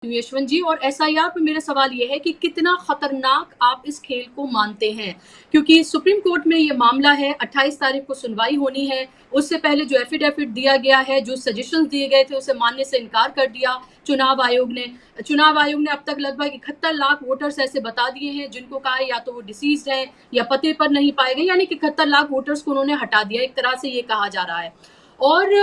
यशवंत जी, और एसआईआर पे मेरा सवाल ये है कि कितना खतरनाक आप इस खेल को मानते हैं, क्योंकि सुप्रीम कोर्ट में ये मामला है, 28 तारीख को सुनवाई होनी है। उससे पहले जो एफिडेविट दिया गया है, जो सजेशंस दिए गए थे, उसे मानने से इनकार कर दिया चुनाव आयोग ने। चुनाव आयोग ने अब तक लगभग 71 लाख वोटर्स ऐसे बता दिए हैं जिनको कहा या तो वो डिसीज्ड हैं या पते पर नहीं पाए गए, यानी कि 71 लाख वोटर्स को उन्होंने हटा दिया, एक तरह से ये कहा जा रहा है। और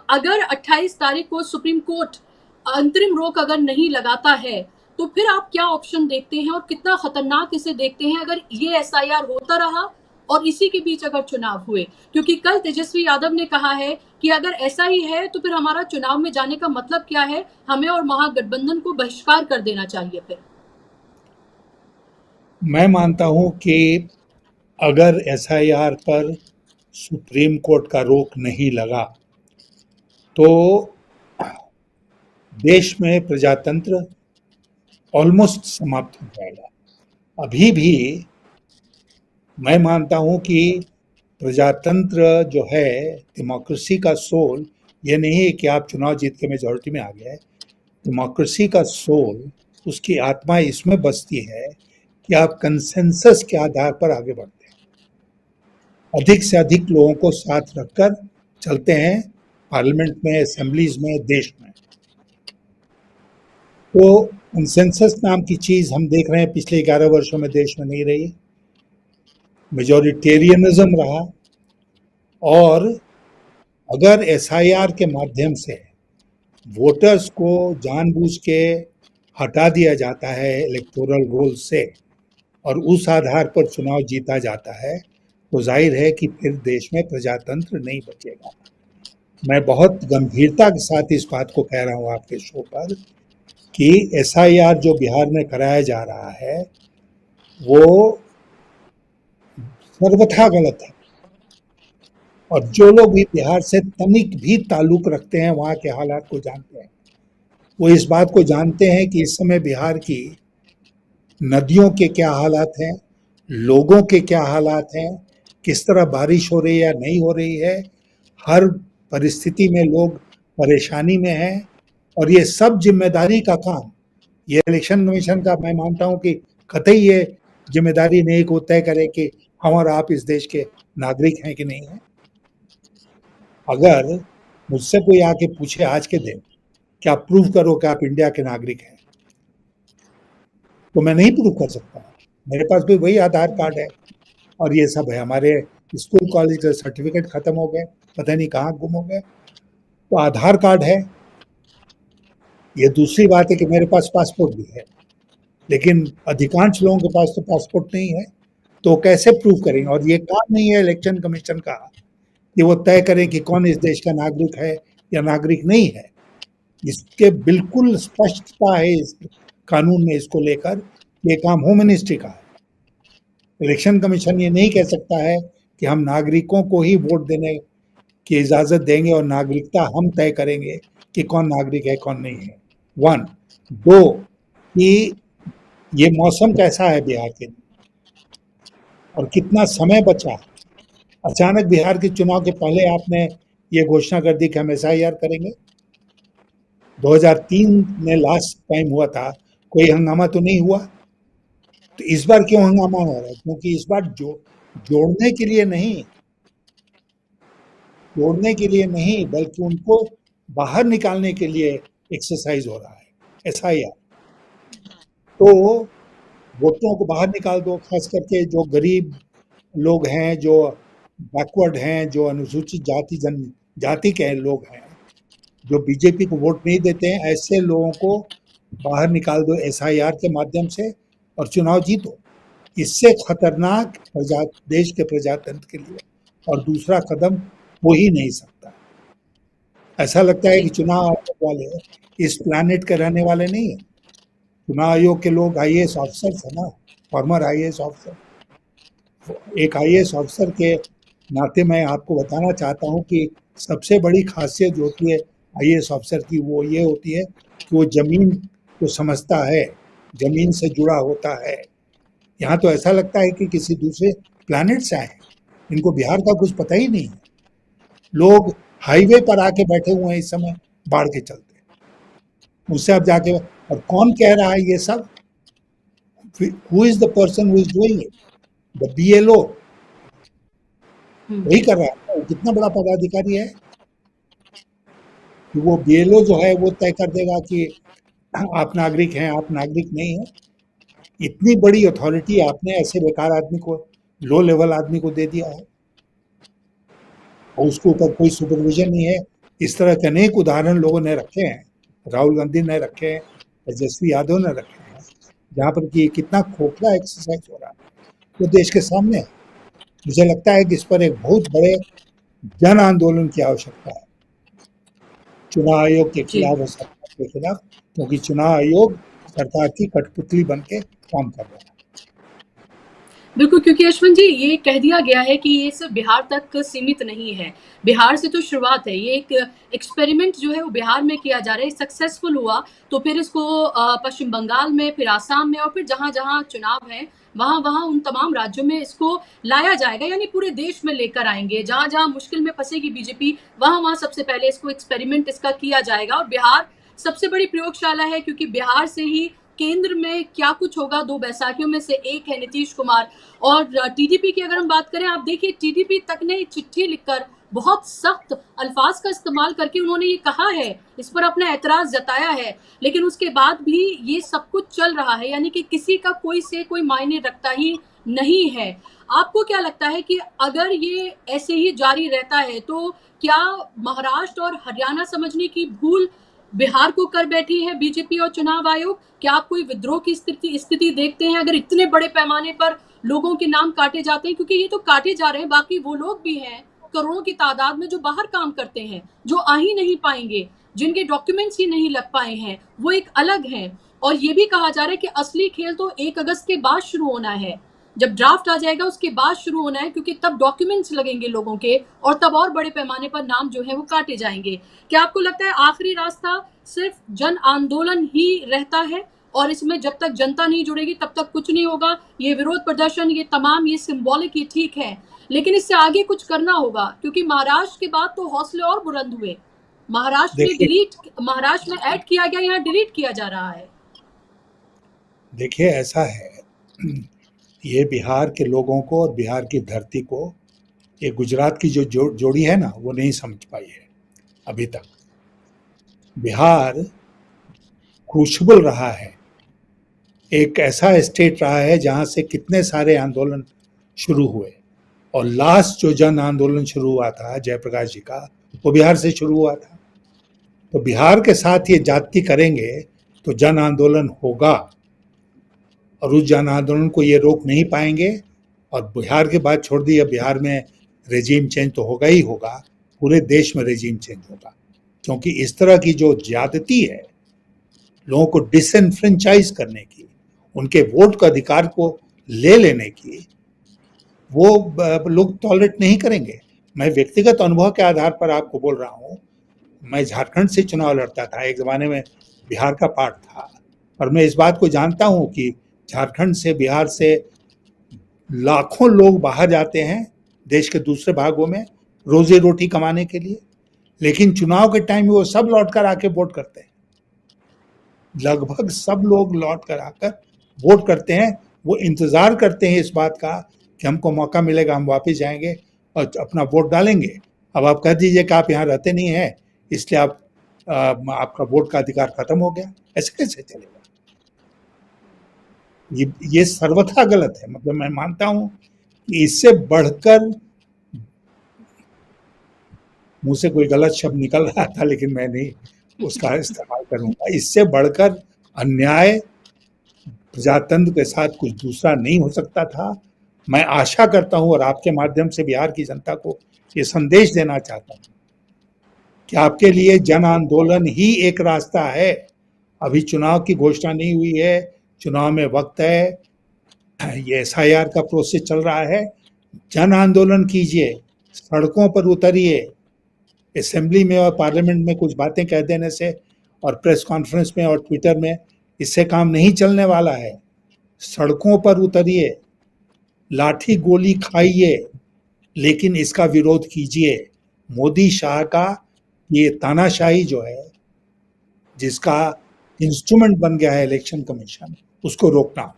अगर 28 तारीख को सुप्रीम कोर्ट अंतरिम रोक अगर नहीं लगाता है, तो फिर आप क्या ऑप्शन देखते हैं और कितना खतरनाक इसे देखते हैं अगर ये एसआईआर होता रहा और इसी के बीच अगर चुनाव हुए? क्योंकि कल तेजस्वी यादव ने कहा है कि अगर ऐसा ही है तो फिर हमारा चुनाव में जाने का मतलब क्या है, हमें और महागठबंधन को बहिष्कार कर देना चाहिए। फिर मैं मानता हूं कि अगर एसआईआर पर सुप्रीम कोर्ट का रोक नहीं लगा तो देश में प्रजातंत्र ऑलमोस्ट समाप्त हो जाएगा। अभी भी मैं मानता हूं कि प्रजातंत्र जो है, डेमोक्रेसी का सोल ये नहीं है कि आप चुनाव जीत के मेजॉरिटी में आ गए। डेमोक्रेसी का सोल, उसकी आत्मा इसमें बसती है कि आप कंसेंसस के आधार पर आगे बढ़ते हैं, अधिक से अधिक लोगों को साथ रखकर चलते हैं पार्लियामेंट में, असेंबलीज में, देश में। तो कंसेंसस नाम की चीज हम देख रहे हैं पिछले 11 वर्षों में देश में नहीं रही, मेजॉरिटेरियनिज्म रहा। और अगर एसआईआर के माध्यम से वोटर्स को जानबूझ के हटा दिया जाता है इलेक्टोरल रोल से और उस आधार पर चुनाव जीता जाता है, तो जाहिर है कि फिर देश में प्रजातंत्र नहीं बचेगा। मैं बहुत गंभीरता के साथ इस बात को कह रहा हूं आपके शो पर कि एसआईआर जो बिहार में कराया जा रहा है वो सर्वथा गलत है। और जो लोग भी बिहार से तनिक भी ताल्लुक रखते हैं, वहाँ के हालात को जानते हैं, वो इस बात को जानते हैं कि इस समय बिहार की नदियों के क्या हालात हैं, लोगों के क्या हालात हैं, किस तरह बारिश हो रही है या नहीं हो रही है। हर परिस्थिति में लोग परेशानी में हैं और ये सब जिम्मेदारी का काम ये इलेक्शन कमीशन का मैं मानता हूं कि कतई ये जिम्मेदारी नहीं को तय करे कि हम और आप इस देश के नागरिक हैं कि नहीं है। अगर मुझसे कोई आके पूछे आज के दिन कि आप प्रूव करो कि आप इंडिया के नागरिक हैं, तो मैं नहीं प्रूव कर सकता। मेरे पास भी वही आधार कार्ड है और ये सब है। हमारे स्कूल कॉलेज के सर्टिफिकेट खत्म हो गए, पता नहीं कहाँ गुम हो गए, तो आधार कार्ड है। ये दूसरी बात है कि मेरे पास पासपोर्ट भी है, लेकिन अधिकांश लोगों के पास तो पासपोर्ट नहीं है, तो कैसे प्रूव करेंगे? और ये काम नहीं है इलेक्शन कमीशन का कि वो तय करें कि कौन इस देश का नागरिक है या नागरिक नहीं है। इसके बिल्कुल स्पष्टता है इस कानून में इसको लेकर, ये काम होम मिनिस्ट्री का है। इलेक्शन कमीशन ये नहीं कह सकता है कि हम नागरिकों को ही वोट देने की इजाजत देंगे और नागरिकता हम तय करेंगे कि कौन नागरिक है कौन नहीं है। वन, दो, कि ये मौसम कैसा है बिहार के और कितना समय बचा। अचानक बिहार के चुनाव के पहले आपने ये घोषणा कर दी कि हम एसआईआर करेंगे। 2003 में लास्ट टाइम हुआ था, कोई हंगामा तो नहीं हुआ। तो इस बार क्यों हंगामा हो रहा है? क्योंकि इस बार जोड़ने के लिए नहीं, जोड़ने के लिए नहीं, बल्कि उनको बाहर निकालने के लिए एक्सरसाइज हो रहा है एसआईआर। तो वोटरों को बाहर निकाल दो, खास करके जो गरीब लोग हैं, जो बैकवर्ड हैं, जो अनुसूचित जाति के लोग हैं, जो बीजेपी को वोट नहीं देते हैं, ऐसे लोगों को बाहर निकाल दो एसआईआर के माध्यम से और चुनाव जीतो। इससे खतरनाक देश के प्रजातंत्र के लिए और दूसरा कदम हो ही नहीं सकता। ऐसा लगता है कि चुनाव आयोग वाले इस प्लैनेट के रहने वाले नहीं है। चुनाव आयोग के लोग आईएएस ऑफिसर्स है ना, फॉर्मर आईएएस ऑफिसर। एक आईएएस ऑफिसर के नाते मैं आपको बताना चाहता हूं कि सबसे बड़ी खासियत जो होती है आईएएस ऑफिसर की, वो ये होती है कि वो जमीन को समझता है, जमीन से जुड़ा होता है। यहाँ तो ऐसा लगता है कि किसी दूसरे प्लैनेट से आए, इनको बिहार का कुछ पता ही नहीं है। लोग हाईवे पर आके बैठे हुए हैं इस समय बाढ़ के चलते। उससे आप जाके और कौन कह रहा है ये सब? Who is the person who is doing it? The BLO वही कर रहा है। वो कितना बड़ा पदाधिकारी है कि वो बीएलओ जो है वो तय कर देगा कि आप नागरिक हैं, आप नागरिक नहीं हैं। इतनी बड़ी अथॉरिटी आपने ऐसे बेकार आदमी को, लो लेवल आदमी को दे दिया है और उसके ऊपर कोई सुपरविजन नहीं है। इस तरह के अनेक उदाहरण लोगों ने रखे हैं, राहुल गांधी ने रखे हैं, तेजस्वी यादव ने रखे हैं, जहाँ पर कि कितना खोखला एक्सरसाइज हो रहा है वो देश के सामने है। मुझे लगता है कि इस पर एक बहुत बड़े जन आंदोलन की आवश्यकता है, चुनाव आयोग के जी खिलाफ और सरकार के खिलाफ, क्योंकि चुनाव आयोग सरकार की कठपुतली बन के काम कर रहा है। बिल्कुल, क्योंकि यशवंत जी ये कह दिया गया है कि ये सिर्फ बिहार तक सीमित नहीं है। बिहार से तो शुरुआत है, ये एक एक्सपेरिमेंट जो है वो बिहार में किया जा रहा है, सक्सेसफुल हुआ तो फिर इसको पश्चिम बंगाल में, फिर आसाम में और फिर जहाँ-जहाँ चुनाव हैं, वहाँ-वहाँ उन तमाम राज्यों में इसको लाया जाएगा, यानी पूरे देश में लेकर आएँगे। जहाँ-जहाँ मुश्किल में फँसेगी बीजेपी, वहाँ-वहाँ सबसे पहले इसको एक्सपेरिमेंट इसका किया जाएगा और बिहार सबसे बड़ी प्रयोगशाला है, क्योंकि बिहार से ही केंद्र में क्या कुछ होगा, 2 बैसाखियों में से एक है नीतीश कुमार। और टीडीपी की अगर हम बात करें, आप देखिए टीडीपी तक ने चिट्ठी लिखकर बहुत सख्त अल्फाज का इस्तेमाल करके उन्होंने ये कहा है, इस पर अपना एतराज जताया है, लेकिन उसके बाद भी ये सब कुछ चल रहा है, यानी कि किसी का कोई से कोई मायने रखता ही नहीं है। आपको क्या लगता है कि अगर ये ऐसे ही जारी रहता है तो क्या महाराष्ट्र और हरियाणा समझने की भूल बिहार को कर बैठी है बीजेपी और चुनाव आयोग? क्या आप कोई विद्रोह की स्थिति देखते हैं अगर इतने बड़े पैमाने पर लोगों के नाम काटे जाते हैं? क्योंकि ये तो काटे जा रहे हैं, बाकी वो लोग भी हैं करोड़ों की तादाद में जो बाहर काम करते हैं, जो आ ही नहीं पाएंगे, जिनके डॉक्यूमेंट्स ही नहीं लग पाए हैं, वो एक अलग हैं। और ये भी कहा जा रहा है कि असली खेल तो 1 अगस्त के बाद शुरू होना है, जब ड्राफ्ट आ जाएगा उसके बाद शुरू होना है, क्योंकि तब डॉक्यूमेंट्स लगेंगे लोगों के और तब और बड़े पैमाने पर नाम जो है वो काटे जाएंगे। क्या आपको लगता है आखिरी रास्ता सिर्फ जन आंदोलन ही रहता है और इसमें जब तक जनता नहीं जुड़ेगी तब तक कुछ नहीं होगा? ये विरोध प्रदर्शन, ये तमाम, ये सिंबॉलिक, ये ठीक है, लेकिन इससे आगे कुछ करना होगा, क्योंकि महाराष्ट्र के बाद तो हौसले और बुलंद हुए। देखिए महाराष्ट्र में ऐड किया गया, यहाँ डिलीट किया जा रहा है। देखिए ऐसा है, ये बिहार के लोगों को और बिहार की धरती को ये गुजरात की जो जोड़ी है ना वो नहीं समझ पाई है अभी तक। बिहार क्रूशिबल रहा है, एक ऐसा स्टेट रहा है जहां से कितने सारे आंदोलन शुरू हुए और लास्ट जो जन आंदोलन शुरू हुआ था जयप्रकाश जी का, वो बिहार से शुरू हुआ था। तो बिहार के साथ ये जाति करेंगे तो जन आंदोलन होगा और उस जन आंदोलन को ये रोक नहीं पाएंगे। और बिहार के बाद छोड़ दिया, बिहार में रेजीम चेंज तो होगा ही होगा, पूरे देश में रेजीम चेंज होगा, क्योंकि इस तरह की जो ज्यादती है लोगों को डिसएनफ्रेंचाइज करने की, उनके वोट का अधिकार को ले लेने की, वो लोग टॉलरेट नहीं करेंगे। मैं व्यक्तिगत अनुभव के आधार पर आपको बोल रहा हूँ, मैं झारखंड से चुनाव लड़ता था, एक ज़माने में बिहार का पार्ट था, और मैं इस बात को जानता हूँ कि झारखंड से, बिहार से लाखों लोग बाहर जाते हैं देश के दूसरे भागों में रोजी रोटी कमाने के लिए, लेकिन चुनाव के टाइम में वो सब लौट कर आके वोट करते हैं। लगभग सब लोग लौट कर आकर वोट करते हैं। वो इंतज़ार करते हैं इस बात का कि हमको मौका मिलेगा, हम वापस जाएंगे और अपना वोट डालेंगे। अब आप कह दीजिए कि आप यहाँ रहते नहीं हैं इसलिए आपका वोट का अधिकार खत्म हो गया, ऐसे कैसे चलेगा? ये सर्वथा गलत है। मतलब मैं मानता हूं कि इससे बढ़कर, मुंह से कोई गलत शब्द निकल रहा था लेकिन मैं नहीं उसका इस्तेमाल करूंगा, इससे बढ़कर अन्याय प्रजातंत्र के साथ कुछ दूसरा नहीं हो सकता था। मैं आशा करता हूं और आपके माध्यम से बिहार की जनता को ये संदेश देना चाहता हूं कि आपके लिए जन आंदोलन ही एक रास्ता है। अभी चुनाव की घोषणा नहीं हुई है, चुनाव में वक्त है, ये एसआईआर का प्रोसेस चल रहा है। जन आंदोलन कीजिए, सड़कों पर उतरिए। असेंबली में और पार्लियामेंट में कुछ बातें कह देने से और प्रेस कॉन्फ्रेंस में और ट्विटर में इससे काम नहीं चलने वाला है। सड़कों पर उतरिए, लाठी गोली खाइए, लेकिन इसका विरोध कीजिए। मोदी शाह का ये तानाशाही जो है, जिसका इंस्ट्रूमेंट बन गया है इलेक्शन कमीशन, उसको रोकना।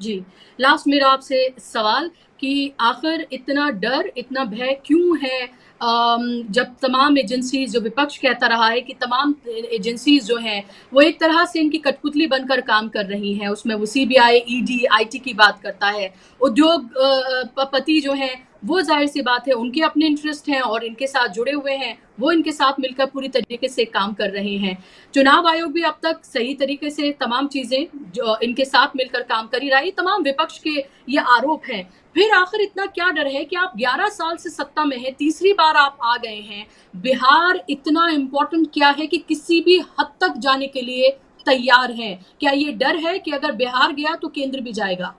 जी, लास्ट मेरा आपसे सवाल कि आखिर इतना डर, इतना भय क्यों है? जब तमाम एजेंसीज़, जो विपक्ष कहता रहा है कि तमाम एजेंसीज़ जो हैं, वो एक तरह से इनकी कठपुतली बनकर काम कर रही हैं। उसमें वो सीबीआई, ईडी, आईटी की बात करता है। उद्योगपति जो हैं, वो ज़ाहिर-सी बात है, उनके अपने इंटरेस्ट हैं और इनके साथ जुड़े हुए हैं, वो इनके साथ मिलकर पूरी तरीके से काम कर रहे हैं। चुनाव आयोग भी अब तक सही तरीके से तमाम चीज़ें जो इनके साथ मिलकर काम कर ही रहा है। ये तमाम विपक्ष के ये आरोप हैं। फिर आखिर इतना क्या डर है कि आप 11 साल से सत्ता में हैं, तीसरी बार आप आ गए हैं। बिहार इतना इम्पोर्टेंट क्या है कि किसी भी हद तक जाने के लिए तैयार हैं? क्या ये डर है कि अगर बिहार गया तो केंद्र भी जाएगा?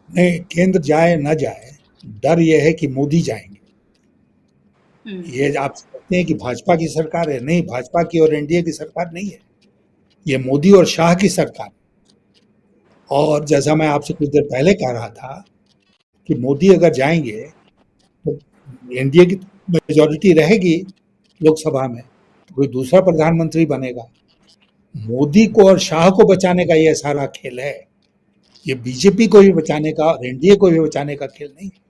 नहीं, केंद्र जाए ना जाए, डर यह है कि मोदी जाएंगे। ये आप समझते हैं कि भाजपा की सरकार है? नहीं, भाजपा की और एनडीए की सरकार नहीं है, ये मोदी और शाह की सरकार। और जैसा मैं आपसे कुछ देर पहले कह रहा था कि मोदी अगर जाएंगे तो एनडीए की मेजॉरिटी रहेगी लोकसभा में, तो कोई दूसरा प्रधानमंत्री बनेगा। मोदी को और शाह को बचाने का ये सारा खेल है। ये बीजेपी को भी बचाने का और एनडीए को भी बचाने का खेल नहीं है।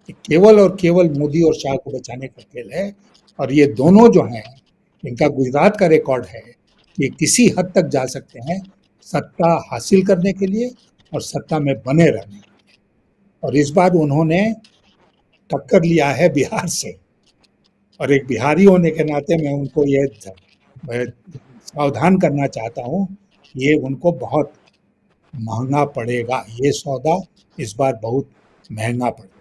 ये केवल और केवल मोदी और शाह को बचाने का खेल है। और ये दोनों जो हैं, इनका गुजरात का रिकॉर्ड है कि किसी हद तक जा सकते हैं सत्ता हासिल करने के लिए और सत्ता में बने रहने के लिए। और इस बार उन्होंने टक्कर लिया है बिहार से। और एक बिहारी होने के नाते मैं उनको ये सावधान करना चाहता हूँ, ये उनको बहुत महंगा पड़ेगा। ये सौदा इस बार बहुत महंगा पड़ेगा।